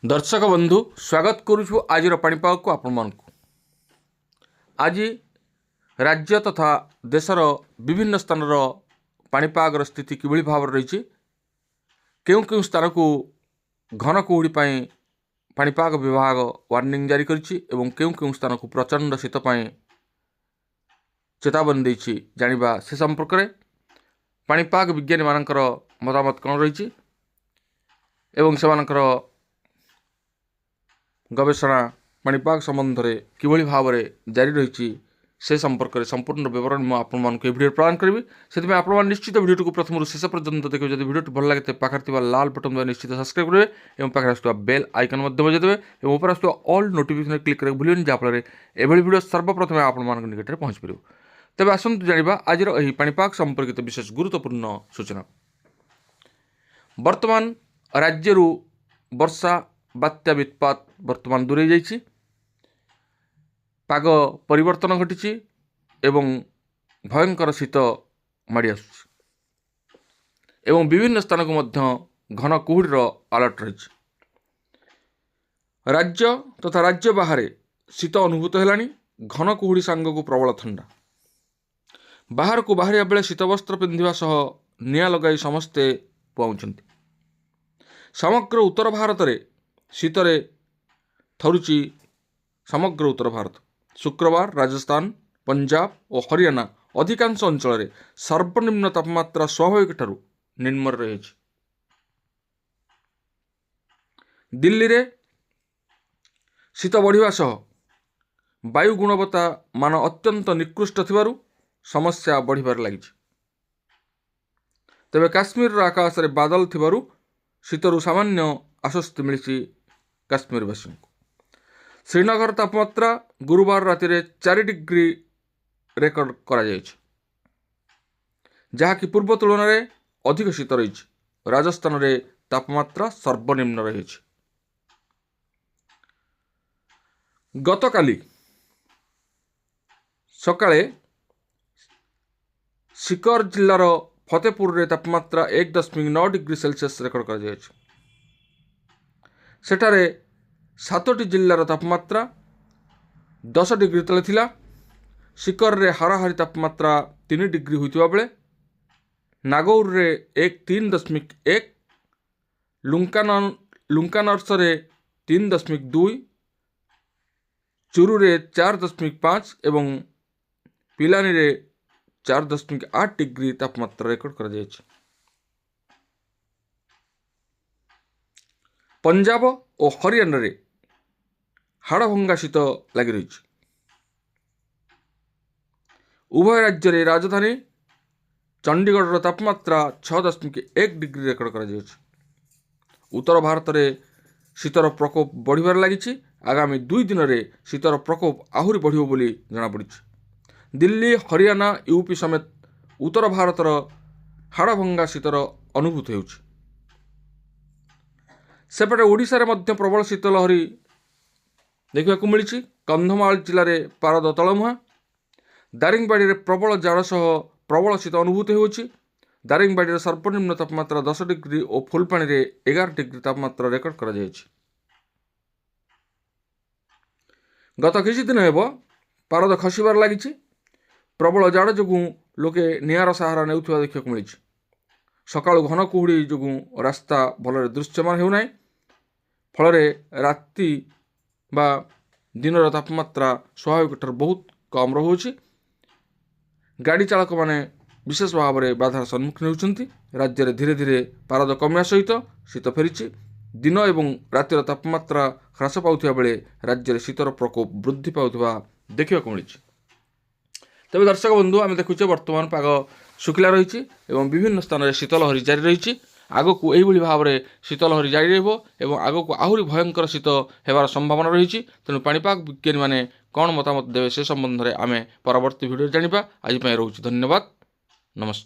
दर्शक बंधु स्वागत करुछु आज पाणीपाग को आपण मानकु। आज राज्य तथा देशर विभिन्न स्थान पाणीपाग स्थिति किभली भाव रही, केउं केउं स्थान को घन कुहुड़ी पाणीपाग विभाग वार्निंग जारी करिछि एवं केउं केउं स्थान को प्रचंड शीत चेतावनी देछि जानिबा से संपर्क में पाणीपाग विज्ञानी मानकर मतामत कौन रही एवं सेमानकर गवेषणा पाणीपाग संबंध में किभली भाव में जारी रही से संपर्क में संपूर्ण विवरण मैं आपको भिडियो प्रदान करी। से आप निश्चित भिडियो को प्रथम शेष पर्यंत देखिए। जब भिडियो भल लगे तो पाखे लाल बटन द्वारा निश्चित सब्सक्राइब करेंगे और पाखे आसुवा बेल आइकन बजाइदेवे और ऊपर आसुवा ऑल नोटिफिकेशन क्लिक करेंगे भूलिए जहाँफल एभली भिडियो सर्वप्रथम आप निकट में पहुँच पार। तेज आसतु जाना आज पाणीपाग संपर्कित विशेष गुरुत्वपूर्ण सूचना। वर्तमान राज्य वर्षा बात्या वित्पात वर्तमान दूरे जाइछि, पाग परिवर्तन घटी एवं भयंकर शीत माड़ी आसुछि एवं विभिन्न स्थान को मध्य घन कुहुड़ीर अलर्ट रही। राज्य तथा राज्य बाहर शीत अनुभूत है, घन कुहुड़ी सांग को प्रबल ठंडा। बाहर को बाहर बेले शीत वस्त्र पिंधा सह निआं लगाई समस्ते पहुँचती। समग्र उत्तर भारत में शीतरे थरुची समग्र उत्तर भारत। शुक्रवार राजस्थान, पंजाब और हरियाणा अधिकांश अंचल सर्वनिम्न तापमात्रा स्वाभाविक ठारू निम्न रही। दिल्ली रे शीत बढ़िवा सह वायु गुणवत्ता मान अत्यंत निकृष्ट थिबारु समस्या बढ़िबार लगी। तेबे काश्मीर आकाश रे बादल थिबारु शीतरु सामान्य आश्वस्ति मिली काश्मीरवासी को। श्रीनगर तापमात्रा गुरुवार राति 4 डिग्री रेकर्ड करा जायछि, जहाँकि पूर्व तुलन में अधिक शीत रही। राजस्थान रे तापमात्रा सर्वनिम्न रही। गतकाली सकाळे सीकर जिल्लार फतेहपुर रे तापमात्रा 1.9 डिग्री सेल्सियस रेकर्ड करा जायछि। सेठारे 7टी जिल्लार तापमात्रा 10 डिग्री तले थिला। सीकर रे हाराहारी तापमात्रा 3 डिग्री होइतिबा बेले नागौर रे 3.1, लुंकानर्स रे 3.2, चुरू रे 4.5 एवं पिलानी रे 4.8 डिग्री तापमात्रा रेकर्ड करा जायछि। पंजाब और हरियाणा रे हाड़भंगा शीत लगी रही। उभय राज्य रे राजधानी चंडीगढ़ तापमात्रा 6.1 डिग्री रेकर्ड करा जायछि। उत्तर भारत रे शीतर प्रकोप बढ़िबार लगी। आगामी 2 दिन रे शीतर प्रकोप आहुरी बढ़िबो बोली जଣା पड़िछि। दिल्ली, हरियाणा, यूपी समेत उत्तर भारतर हाड़भंगा शीतर अनुभूत होउछि। सेपटे ओडिशा रे मध्य प्रबल शीत लहरी देखा मिली। कंधमाल जिले में पारद तलमुहा, दारिंगबाड़ी रे प्रबल जाड़ सह प्रबल शीत अनुभूत होउछि। दारिंगबाड़ी रे सर्वनिम्न तापमात्रा 10 डिग्री और फुलपाणी रे 11 डिग्री तापमात्रा रेकर्ड करा जायछि। गत किछि दिन हेब पारद खसिबार लगी। प्रबल जाड़ जोगुं लोके निआर सहारा नेउथिबा देखा मिली। सकाळु घन कुहुड़ी जोगुं रास्ता भलरे दृश्यमान हेउनाय, फल राति बा दिनर तापमात्रा स्वाभाविक ठार बहुत कम रहुछि। गाड़ी चालक माने विशेष भाव में बाधार सम्मुखीन होउछन्ति। राज्य में धीरे धीरे पारद कमिया सहित शीत फेरिछि। दिन एवं रातिर तापमात्रा ह्रास पाउथिबा बेले राज्य में शीतर प्रकोप वृद्धि पाउथिबा देखा मिली। तेज दर्शक बंधु आम देखुचे वर्तमान पाग शुखिला रही एवं विभिन्न स्थान में शीतलहरी जारी रही। आग को यही भाव में शीतलहरी जारी रहा आग को आहरी भयंकर शीत होबार संभावना रही। तेणु पाणीपाग विज्ञानी मैंने कौन मतामत देवे से संबंध में आम परवर्ती भिडियो जाना। आज रोचे धन्यवाद, नमस्कार।